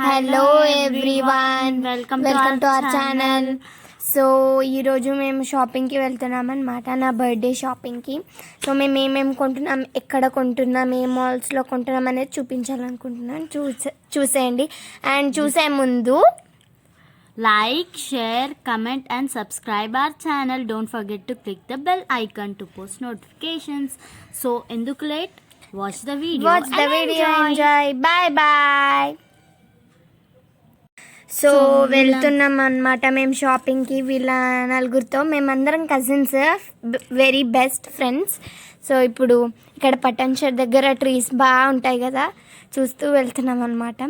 Hello everyone, welcome to our channel. So ఈరోజు మేము షాపింగ్కి వెళ్తున్నాం అనమాట, నా బర్త్డే షాపింగ్కి. సో మేము ఏమేమి కొంటున్నాం, ఎక్కడ కొంటున్నాం, ఏ మాల్స్లో కొంటున్నాం అనేది చూపించాలనుకుంటున్నాను. చూసేయండి. అండ్ చూసే ముందు like, share, comment and subscribe our channel. Don't forget to click the bell icon to post notifications. So ఎందుకు late, watch the video, enjoy. Bye bye. So వెళ్తున్నాం అనమాట మేము షాపింగ్కి. వీళ్ళ నలుగురితో, మేమందరం cousins, very best friends. So ఇప్పుడు ఇక్కడ పట్టణ్ దగ్గర ట్రీస్ బాగుంటాయి కదా, చూస్తూ వెళ్తున్నాం అనమాట.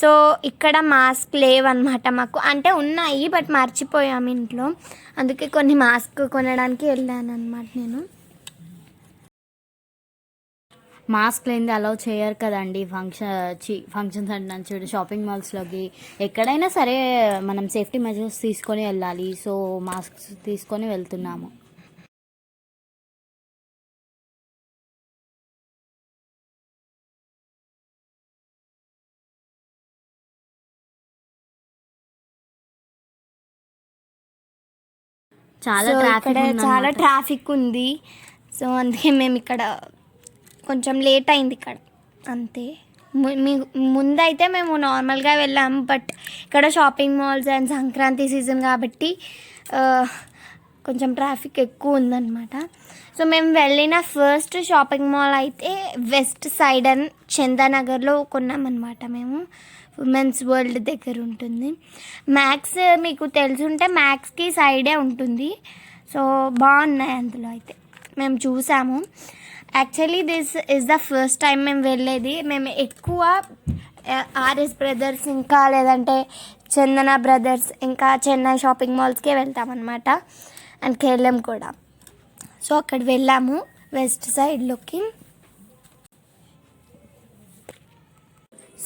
సో ఇక్కడ మాస్క్ లేవన్నమాట మాకు, అంటే ఉన్నాయి బట్ మర్చిపోయాము ఇంట్లో, అందుకే కొన్ని మాస్క్ కొనడానికి వెళ్ళాను అనమాట నేను. మాస్క్ లేనిది అలౌ చేయరు కదండి ఫంక్షన్స్ అంటే చూడు, షాపింగ్ మాల్స్లోకి ఎక్కడైనా సరే మనం సేఫ్టీ మెజర్స్ తీసుకొని వెళ్ళాలి. సో మాస్క్ తీసుకొని వెళ్తున్నాము. చాలా ట్రాఫిక్ ఉంది. సో అందుకే మేము ఇక్కడ కొంచెం లేట్ అయింది ఇక్కడ, అంతే. ముందైతే మేము నార్మల్గా వెళ్ళాము, బట్ ఇక్కడ shopping malls and Sankranti season కాబట్టి కొంచెం ట్రాఫిక్ ఎక్కువ ఉందన్నమాట. సో మేము వెళ్ళిన ఫస్ట్ షాపింగ్ మాల్ అయితే వెస్ట్ సైడ్ అండ్ చందానగర్లో కొన్నామన్నమాట మేము. ఉమెన్స్ వరల్డ్ దగ్గర ఉంటుంది. మ్యాక్స్ మీకు తెలుసుంటే మ్యాక్స్కి సైడే ఉంటుంది. సో బాగున్నాయి అందులో అయితే, మేము చూసాము. Actually this is the first time మేము వెళ్ళేది. మేము ఎక్కువ ఆర్ఎస్ బ్రదర్స్, ఇంకా లేదంటే చందన బ్రదర్స్, ఇంకా చెన్నై షాపింగ్ మాల్స్కే వెళ్తామన్నమాట, అండ్ కేఎల్ఎం కూడా. సో అక్కడ వెళ్ళాము వెస్ట్ సైడ్లోకి.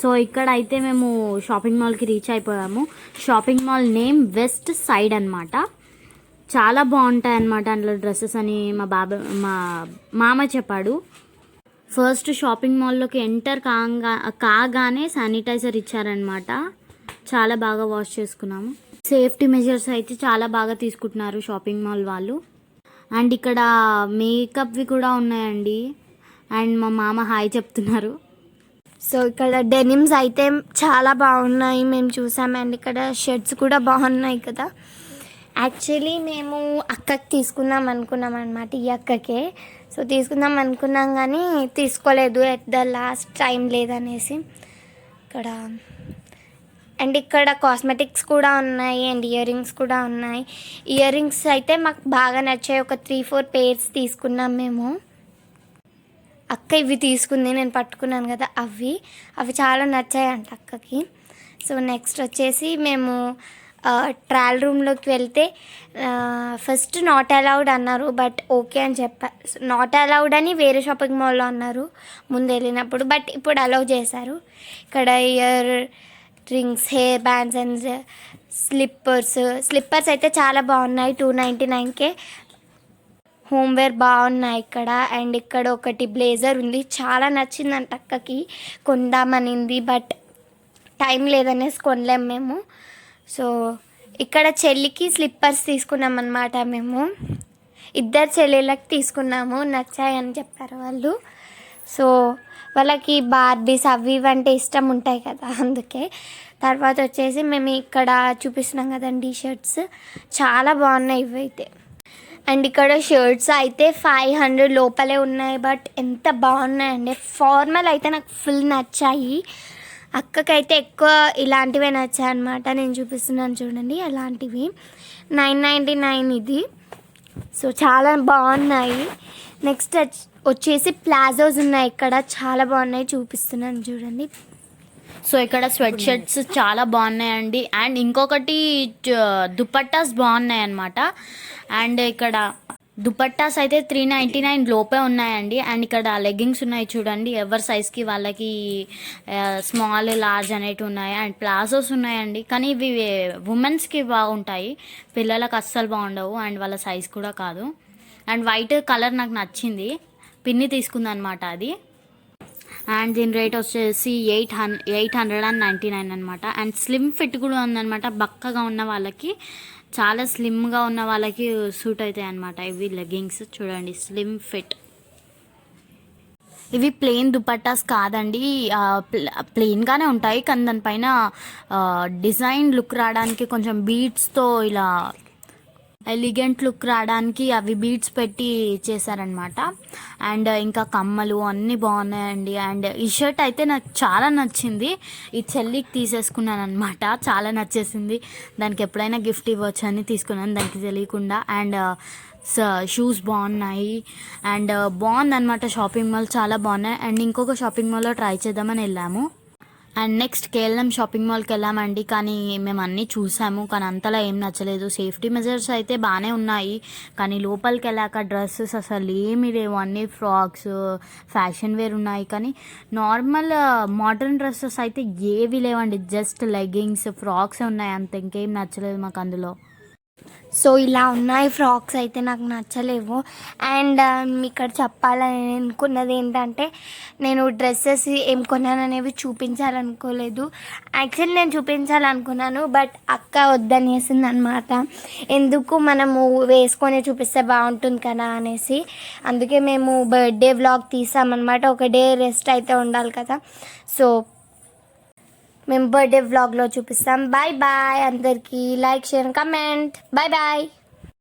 సో ఇక్కడ అయితే మేము షాపింగ్ మాల్కి రీచ్ అయిపోయాము. Shopping mall name west side అనమాట. చాలా బాగుంటాయి అన్నమాట అందులో డ్రెస్సెస్ అని మా మామ చెప్పాడు. ఫస్ట్ షాపింగ్ మాల్లోకి ఎంటర్ కాగానే శానిటైజర్ ఇచ్చారనమాట. చాలా బాగా వాష్ చేసుకున్నాము. సేఫ్టీ మెజర్స్ అయితే చాలా బాగా తీసుకుంటున్నారు షాపింగ్ మాల్ వాళ్ళు. అండ్ ఇక్కడ మేకప్వి కూడా ఉన్నాయండి. అండ్ మా మామ హాయ్ చెప్తున్నారు. సో ఇక్కడ డెనిమ్స్ అయితే చాలా బాగున్నాయి, మేము చూసాము. అండ్ ఇక్కడ షర్ట్స్ కూడా బాగున్నాయి కదా. యాక్చువల్లీ మేము అక్కకి తీసుకుందాం అనుకున్నాం అనమాట, ఈ అక్కకే. సో తీసుకుందాం అనుకున్నాం కానీ తీసుకోలేదు, ఎట్ ద లాస్ట్ టైం లేదనేసి. ఇక్కడ కాస్మెటిక్స్ కూడా ఉన్నాయి అండ్ ఇయర్ రింగ్స్ కూడా ఉన్నాయి. ఇయర్ రింగ్స్ అయితే మాకు బాగా నచ్చాయి. ఒక 3-4 పేర్స్ తీసుకున్నాం మేము. అక్క ఇవి తీసుకుంది, నేను పట్టుకున్నాను కదా, అవి చాలా నచ్చాయి అంట అక్కకి. సో నెక్స్ట్ వచ్చేసి మేము ట్రయల్ రూమ్లోకి వెళ్తే ఫస్ట్ నాట్ అలౌడ్ అన్నారు, బట్ ఓకే అని చెప్పారు. నాట్ అలౌడ్ అని వేరే షాపింగ్ మాల్లో అన్నారు ముందు వెళ్ళినప్పుడు, బట్ ఇప్పుడు అలౌ చేశారు. ఇక్కడ ear rings, hair bands and slippers అయితే చాలా బాగున్నాయి. 299కే హోమ్వేర్ బాగున్నాయి ఇక్కడ. అండ్ ఇక్కడ ఒకటి బ్లేజర్ ఉంది, చాలా నచ్చిందంట అక్కకి, కొందామనింది బట్ టైం లేదనేసి కొనలేము మేము. సో ఇక్కడ చెల్లికి స్లిప్పర్స్ తీసుకున్నాం అన్నమాట మేము. 2 చెల్లెళ్ళకి తీసుకున్నాము, నచ్చాయని చెప్పారు వాళ్ళు. సో వాళ్ళకి బార్బీస్ అవి ఇవంటే ఇష్టం ఉంటాయి కదా, అందుకే. తర్వాత వచ్చేసి మేము ఇక్కడ చూపిస్తున్నాం కదండి షర్ట్స్, చాలా బాగున్నాయి ఇవైతే. అండ్ ఇక్కడ షర్ట్స్ అయితే 500 లోపలే ఉన్నాయి, బట్ ఎంత బాగున్నాయండి. ఫార్మల్ అయితే నాకు ఫుల్ నచ్చాయి. అక్కకైతే ఎక్కువ ఇలాంటివే నచ్చాయి అనమాట. నేను చూపిస్తున్నాను చూడండి, అలాంటివి 999 ఇది. సో చాలా బాగున్నాయి. నెక్స్ట్ వచ్చేసి ప్లాజోస్ ఉన్నాయి ఇక్కడ, చాలా బాగున్నాయి, చూపిస్తున్నాను చూడండి. సో ఇక్కడ స్వెట్ షర్ట్స్ చాలా బాగున్నాయండి. అండ్ ఇంకొకటి దుపట్టాస్ బాగున్నాయి అన్నమాట. అండ్ ఇక్కడ దుపట్టాస్ అయితే 399 లోపే ఉన్నాయండి. అండ్ ఇక్కడ లెగ్గింగ్స్ ఉన్నాయి చూడండి, ఎవరి సైజ్కి వాళ్ళకి స్మాల్, లార్జ్ అనేవి ఉన్నాయి. అండ్ ప్లాజోస్ ఉన్నాయండి, కానీ ఇవి ఉమెన్స్కి బాగుంటాయి, పిల్లలకు అస్సలు బాగుండవు. అండ్ వాళ్ళ సైజ్ కూడా కాదు. అండ్ వైట్ కలర్ నాకు నచ్చింది, పిన్ని తీసుకుందనమాట అది. అండ్ దీని రేట్ వచ్చేసి 899 అనమాట. అండ్ స్లిమ్ ఫిట్ కూడా ఉందన్నమాట. బక్కగా ఉన్న వాళ్ళకి, చాలా స్లిమ్గా ఉన్న వాళ్ళకి సూట్ అవుతాయి అనమాట ఇవి లెగ్గింగ్స్. చూడండి, స్లిమ్ ఫిట్. ఇవి ప్లెయిన్ దుపట్టాస్ కాదండి, ప్లెయిన్గానే ఉంటాయి, కానీ దానిపైన డిజైన్ లుక్ రావడానికి కొంచెం బీడ్స్తో ఇలా ఎలిగెంట్ లుక్ రావడానికి అవి బీడ్స్ పెట్టి చేశారనమాట. అండ్ ఇంకా కమ్మలు అన్నీ బాగున్నాయండి. అండ్ ఈ షర్ట్ అయితే నాకు చాలా నచ్చింది. ఈ చెల్లికి తీసేసుకున్నాను అనమాట, చాలా నచ్చేసింది. దానికి ఎప్పుడైనా గిఫ్ట్ ఇవ్వచ్చు అని తీసుకున్నాను, దానికి తెలియకుండా. అండ్ షూస్ బాగున్నాయి. అండ్ బాగుందన్నమాట షాపింగ్ మాల్, చాలా బాగున్నాయి. అండ్ ఇంకొక షాపింగ్ మాల్లో ట్రై చేద్దామని వెళ్ళాము. అండ్ నెక్స్ట్ కేఎల్ఎం షాపింగ్ మాల్కి వెళ్ళామండి. కానీ మేము అన్నీ చూసాము, కానీ అంతలా ఏం నచ్చలేదు. సేఫ్టీ మెజర్స్ అయితే బాగానే ఉన్నాయి, కానీ లోపలికి వెళ్ళాక డ్రెస్సెస్ అసలు ఏమీ లేవు. అన్నీ ఫ్రాక్స్, ఫ్యాషన్ వేర్ ఉన్నాయి, కానీ నార్మల్ మోడర్న్ డ్రెస్సెస్ అయితే ఏవి లేవండి. జస్ట్ లెగ్గింగ్స్, ఫ్రాక్స్ ఉన్నాయి అంతే, ఇంకేం నచ్చలేదు మాకు అందులో. సో ఇలా ఉన్నాయి ఫ్రాక్స్ అయితే నాకు నచ్చలేవు. అండ్ ఇక్కడ చెప్పాలని అనుకున్నది ఏంటంటే, నేను డ్రెస్సెస్ ఏం కొన్నాననేవి చూపించాలనుకోలేదు. యాక్చువల్లీ నేను చూపించాలనుకున్నాను, బట్ అక్క వద్దనేసింది అనమాట. ఎందుకు మనము వేసుకొని చూపిస్తే బాగుంటుంది కదా అనేసి. అందుకే మేము బర్త్డే వ్లాగ్ తీసామన్నమాట. ఒక డే రెస్ట్ అయితే ఉండాలి కదా, సో మేము బర్త్డే వ్లాగ్లో చూపిస్తాం. బాయ్ బాయ్ అందరికీ. Like, share, comment. Bye bye.